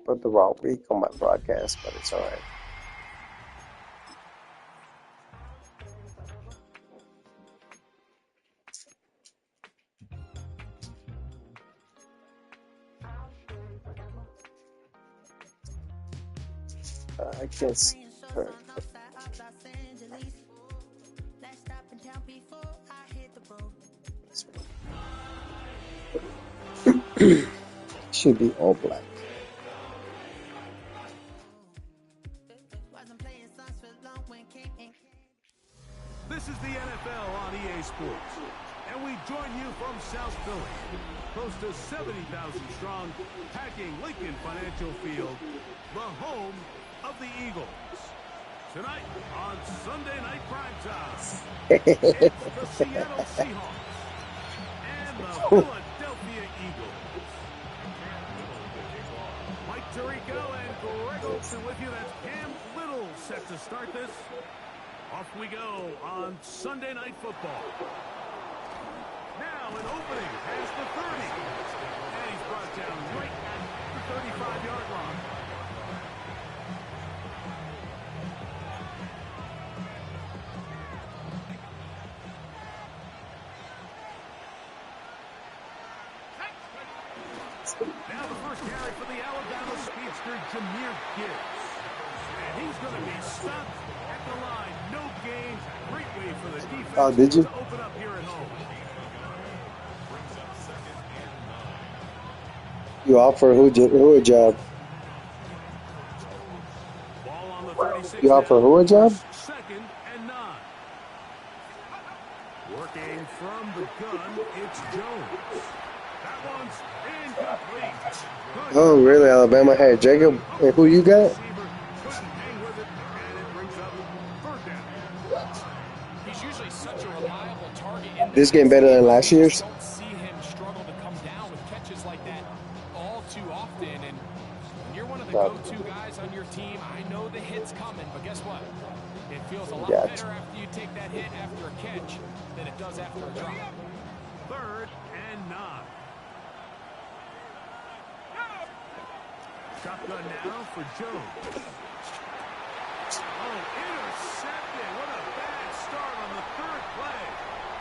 put the wrong week on my broadcast, but it's all right. I can't see. Should be all black. This is the NFL on EA Sports, and we join you from South Philly, close to 70,000 strong, packing Lincoln Financial Field, the home of the Eagles. Tonight on Sunday Night Primetime, it's the Seattle Seahawks and the Philadelphia Eagles. Mike Tirico and Greg Olsen with you. That's Cam Little set to start this. Off we go on Sunday Night Football. Now an opening past the 30. And he's brought down right at the 35-yard line. Now the first carry for the Alabama speedster, Jahmyr Gibbs. And he's going to be stuck at the line. No gain. Great way for the defense Did you? to open up here at home. You offer who a job? Ball on the 36. You offer who a job? Second and 9. Working from the gun, it's Jones. That one's incomplete. Good. Oh, really? Alabama had Jacob. And who you got? Receiver couldn't hang with it, and it brings up third down. He's usually such a reliable target. In This game better than last year's? don't see him struggle to come down with catches like that all too often. And when you're one of the go-to guys on your team, I know the hit's coming, but guess what? It feels a lot better after you take that hit after a catch than it does after a drop. Third and 9. Shotgun now for Jones. Oh, intercepted. What a bad start on the third play.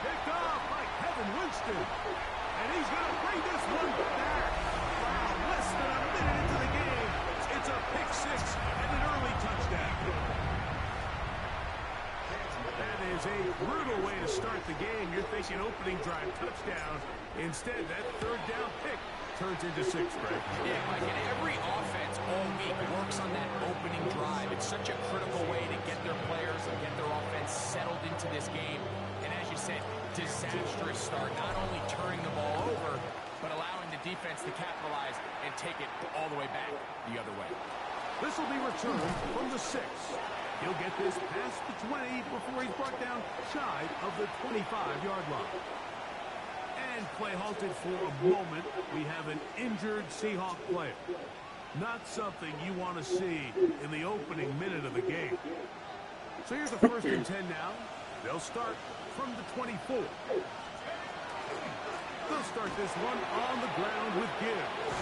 Picked off by Kevin Winston. And he's going to bring this one back. Wow, less than a minute into the game. It's a pick six and an early touchdown. That is a brutal way to start the game. You're thinking opening drive touchdown. Instead, that third down pick turns into 6, Greg. Yeah, Mike, and every offense all week works on that opening drive. It's such a critical way to get their players and get their offense settled into this game. And as you said, disastrous start, not only turning the ball over, but allowing the defense to capitalize and take it all the way back the other way. This will be returned from the 6. He'll get this past the 20 before he's brought down shy of the 25-yard line. And play halted for a moment. We have an injured Seahawk player. Not something you want to see in the opening minute of the game. So here's the first and 10 now. They'll start from the 24. They'll start this one on the ground with Gibbs.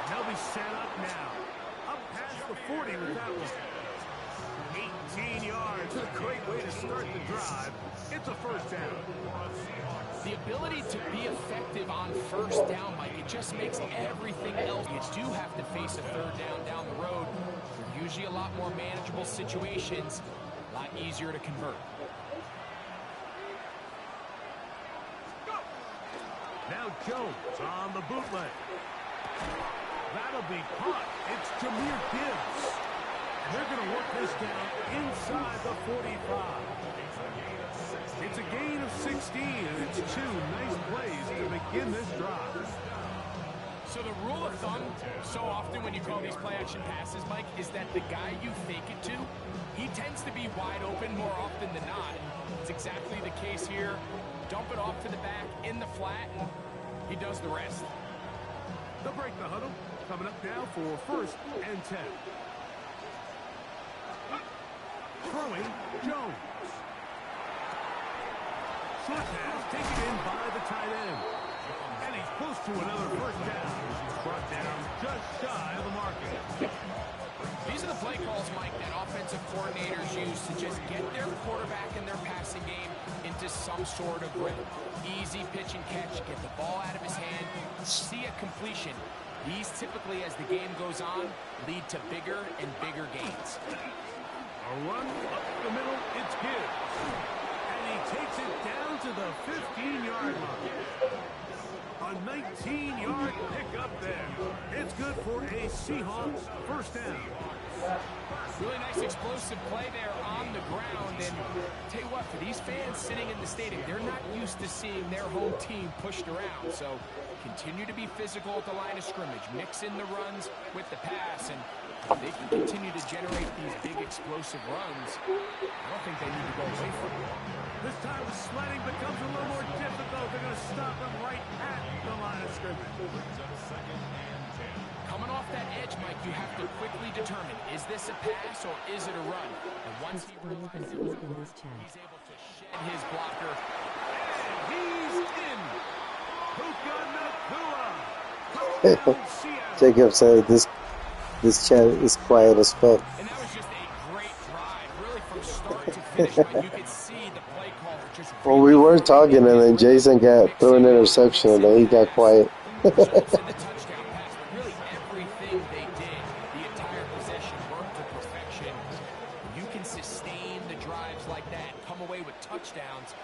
They'll be set up now. Up past the 40 with that one. 18 yards. A great way to start the drive. It's a first down. The ability to be effective on first down, Mike, it just makes everything else. You do have to face a third down the road. They're usually a lot more manageable situations, a lot easier to convert. Now Jones on the bootleg. That'll be caught. It's Jahmyr Gibbs. And they're going to work this down inside the 45. It's a gain of 16, and it's 2 nice plays to begin this drive. So the rule of thumb, so often when you call these play-action passes, Mike, is that the guy you fake it to, he tends to be wide open more often than not. It's exactly the case here. Dump it off to the back in the flat, and he does the rest. They'll break the huddle. Coming up now for first and 10. Throwing Jones. Short pass taken in by the tight end. And he's close to another first down. brought down just shy of the marker. These are the play calls, Mike, that offensive coordinators use to just get their quarterback and their passing game into some sort of rhythm. Easy pitch and catch, get the ball out of his hand, see a completion. These typically, as the game goes on, lead to bigger and bigger gains. A run up the middle, it's Gibbs. And he takes it down to the 15-yard line. A 19-yard pickup there. It's good for a Seahawks first down. Really nice explosive play there on the ground. And tell you what, for these fans sitting in the stadium, they're not used to seeing their home team pushed around. So continue to be physical at the line of scrimmage. Mix in the runs with the pass. And they can continue to generate these big explosive runs. I don't think they need to go away from it. This time the sledding becomes a little more difficult. They're going to stop him right at the line of scrimmage. Coming off that edge, Mike, you have to quickly determine, is this a pass or is it a run? And once he realizes it, he's able to shed his blocker. And he's in. Puka Nacua. Jacob said this chat is quiet as fuck. And that was just a great drive, really from start to finish. But you could see the play caller just. Well, we were talking, and then Jason threw an interception, and then he got quiet. The touchdown pass, but really everything they did, the entire possession worked to perfection. You can sustain the drives like that, come away with touchdowns.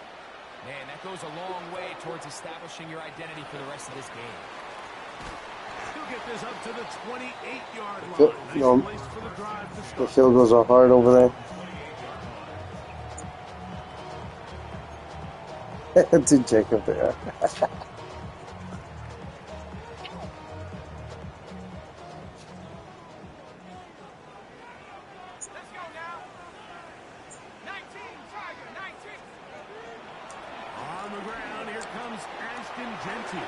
Man, that goes a long way towards establishing your identity for the rest of this game. He'll get this up to the 28-yard line. Nice place for the drive to start. The field goals are hard over there. To Jacob there. On the ground, here comes Ashton Genty.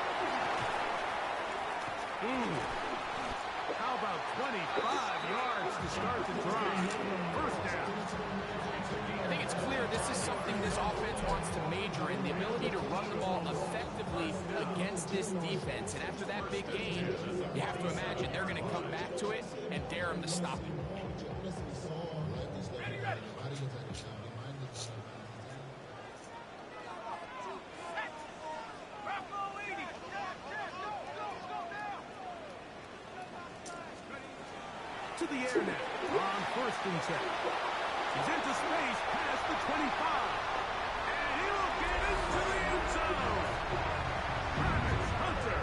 How about 25 yards to start the drive? First down. I think it's clear this is something this offense wants to major in, the ability to run the ball effectively against this defense. And after that big game, you have to imagine they're going to come back to it and dare them to stop it. To the air now on first and 10. He's into space past the 25. And he'll get into the end zone. Travis Hunter.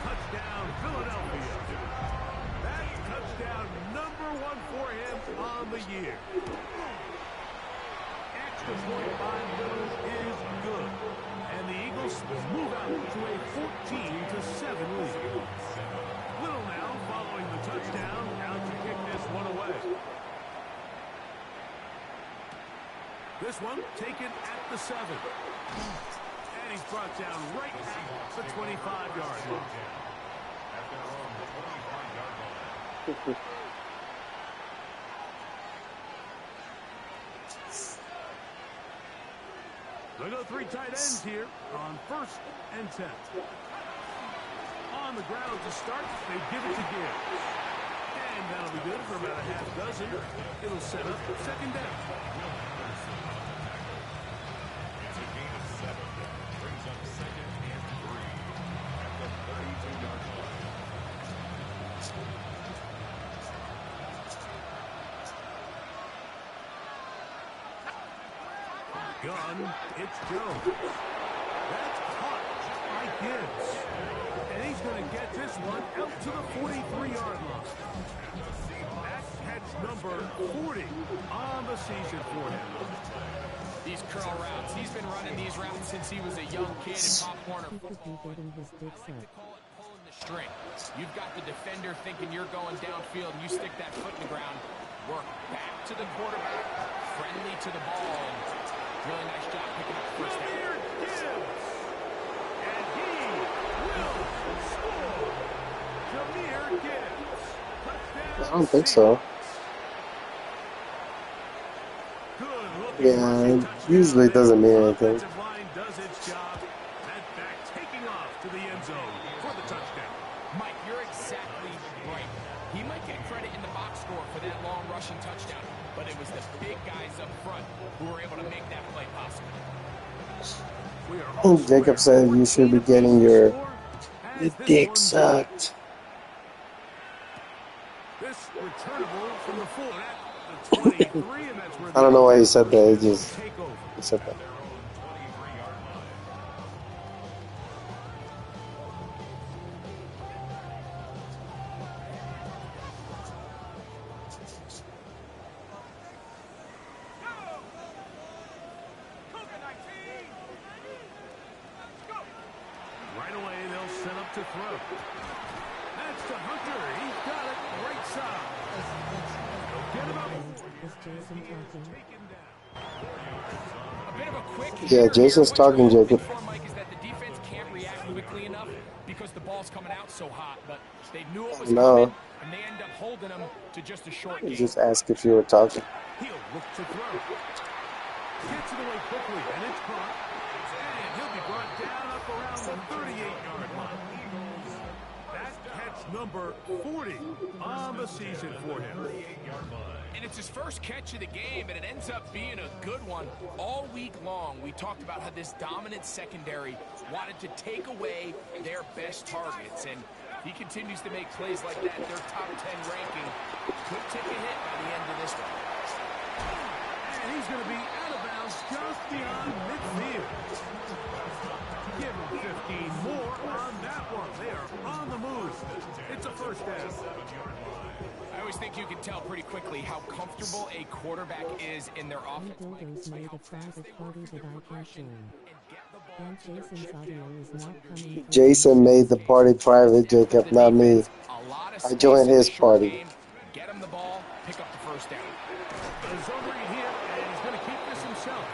Touchdown, Philadelphia. That's touchdown number 1 for him on the year. Extra point by Bills is good. And the Eagles move out to a 14-7 lead. Little now following the touchdown, out to kick this one away. This one taken at the 7. And he's brought down right at the 25-yard line. They go 3 tight ends here on first and 10. On the ground to start, they give it to Gibbs. And that'll be good for about a half dozen. It'll set up second down. It's a gain of 7. Brings up second and 3 at the 32-yard line. Gun, it's Jones. That's caught by Gibbs. And he's going to get this one out to the 43-yard line. That's catch number 40 on the season for him. These curl routes, he's been running these routes since he was a young kid in Pop Warner football. I like to call it pulling the string. You've got the defender thinking you're going downfield, and you stick that foot in the ground. Work back to the quarterback, friendly to the ball, and really nice job picking up the first down. And he will score. Jahmyr Gibbs. Touchdown. I don't think so. Yeah, it usually doesn't mean anything. Offensive line does its job. That back taking off to the end zone for the touchdown. Mike, you're credit in the box score for that long rushing touchdown, but it was the big guys up front who were able to make that play possible. Jacob said you should be getting your dick sucked. This returnable from the full at the 23, and that's where I don't know why he said that. He said that. Right away, they'll set up to throw. That's to Hunter. He's got it right side. Get him up. A bit of a quick Yeah, Jason's talking, Jacob. Mike, is that the defense can't react quickly enough because the ball's coming out so hot, but they knew it was coming, and they end up holding them to just a short game. Just ask if you were talking. He'll look to throw. Gets it away quickly, and it's caught. And he'll be brought down up around the 38-yard line. That catch number 40 on the season for him. And it's his first catch of the game, and it ends up being a good one. All week long, we talked about how this dominant secondary wanted to take away their best targets, and he continues to make plays like that. Their top 10 ranking could take a hit by the end of this one. And he's going to be out of bounds just beyond midfield. Give him 15 more on that one. They are on the move. It's a first down. I always think you can tell pretty quickly how comfortable a quarterback is in their offense. Builders made a private party that I can join. And Jason's audio is not coming. Jason made the party private, Jacob, not me. I joined his party. Get him the ball, pick up the first down. The zone read here, and he's going to keep this himself.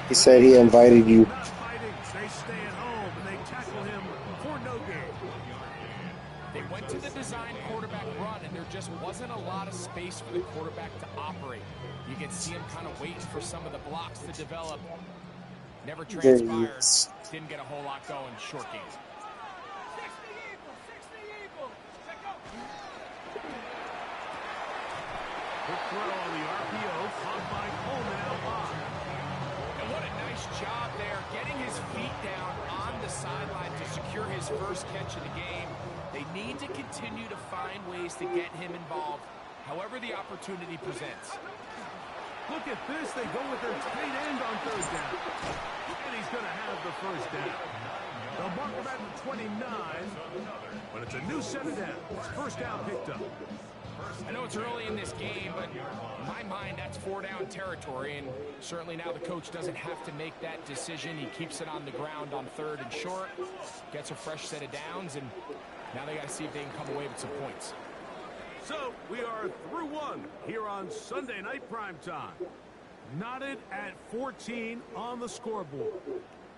He said he invited you. Not fighting. They stay at home, and they tackle him for no gain. They went to the design quarterback run, and there just wasn't a lot of space for the quarterback to operate. You can see him kind of waiting for some of the blocks to develop. Never transpired. Didn't get a whole lot going. Short game. Quick throw on the RPO, caught by Coleman out wide. And what a nice job there, getting his feet down on the sideline to secure his first catch of the game. They need to continue to find ways to get him involved, however the opportunity presents. Look at this. They go with their tight end on third down. And he's going to have the first down. They'll mark him at the 29, but it's a new set of downs. First down picked up. I know it's early in this game, but in my mind, that's 4-down territory, and certainly now the coach doesn't have to make that decision. He keeps it on the ground on third and short, gets a fresh set of downs, and now they got to see if they can come away with some points. So we are through one here on Sunday Night Primetime. Knotted at 14 on the scoreboard.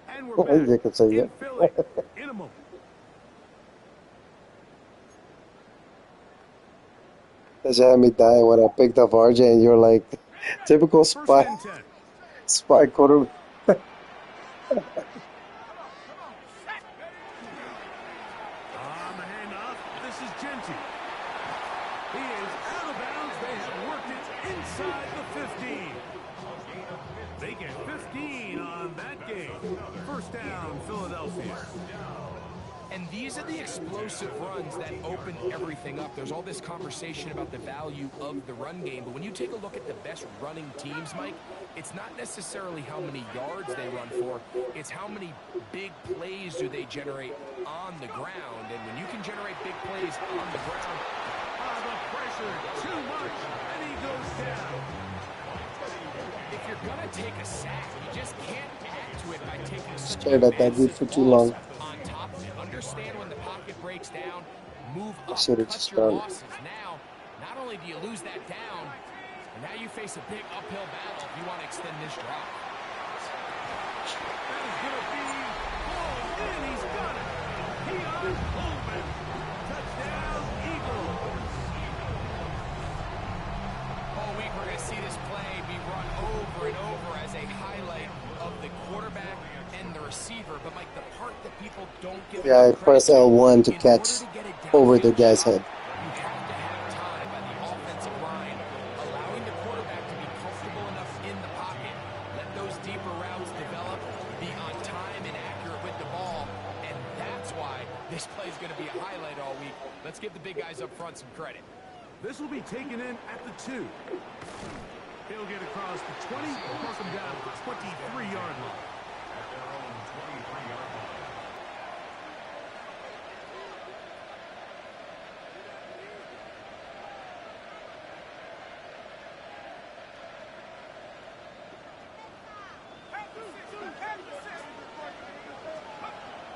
And we're back in Philly in a moment. That had me dying when I picked up RJ, and you're like, typical spy quarterback. On the handoff, this is Genty. He is out of bounds. They have worked it inside the 15. They get 15 on that game. First down, Philadelphia. And these are the explosive runs that open everything up. There's all this conversation about the value of the run game, but when you take a look at the best running teams, Mike, it's not necessarily how many yards they run for, it's how many big plays do they generate on the ground. And when you can generate big plays on the ground, The pressure, too much, and he goes down. if you're going to take a sack, you just can't add to it by taking Stared at that dude for too long. on top of it. Understand when the pocket breaks down, move up, Should've cut just your done it. losses. Now, not only do you lose that down, and now you face a big uphill battle if you want to extend this drive. That is going to be pulled in. He's got it. Keon Coleman. Touchdown, Eagles. All week we're going to see this play be run over and over as a highlight of the quarterback and the receiver. But, Mike, the part that people don't give Yeah, I enough press credit to, L1 to in catch order to get it over the downfield guy's shot, head. you have to have time by the be a highlight all week. Let's give the big guys up front some credit. This will be taken in at the 2. He'll get across the 20, mark him down at the 23-yard line. At their own 23-yard line.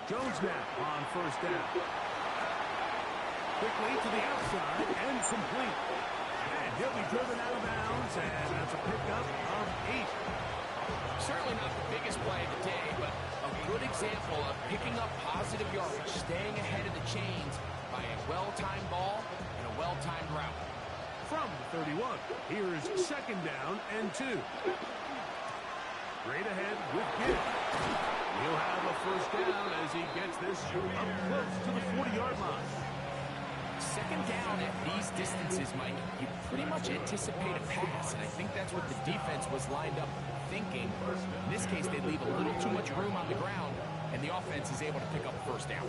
Jones now on first down. Quickly to the outside and complete. And he'll be driven out of bounds, and that's a pickup of 8. Certainly not the biggest play of the day, but a good example of picking up positive yardage, staying ahead of the chains by a well-timed ball and a well-timed route. From the 31, here's second down and 2. Straight ahead with Gibb. He'll have a first down as he gets this up close to the 40-yard line. Second down at these distances, Mike, you pretty much anticipate a pass, and I think that's what the defense was lined up thinking. In this case, they leave a little too much room on the ground, and the offense is able to pick up a first down.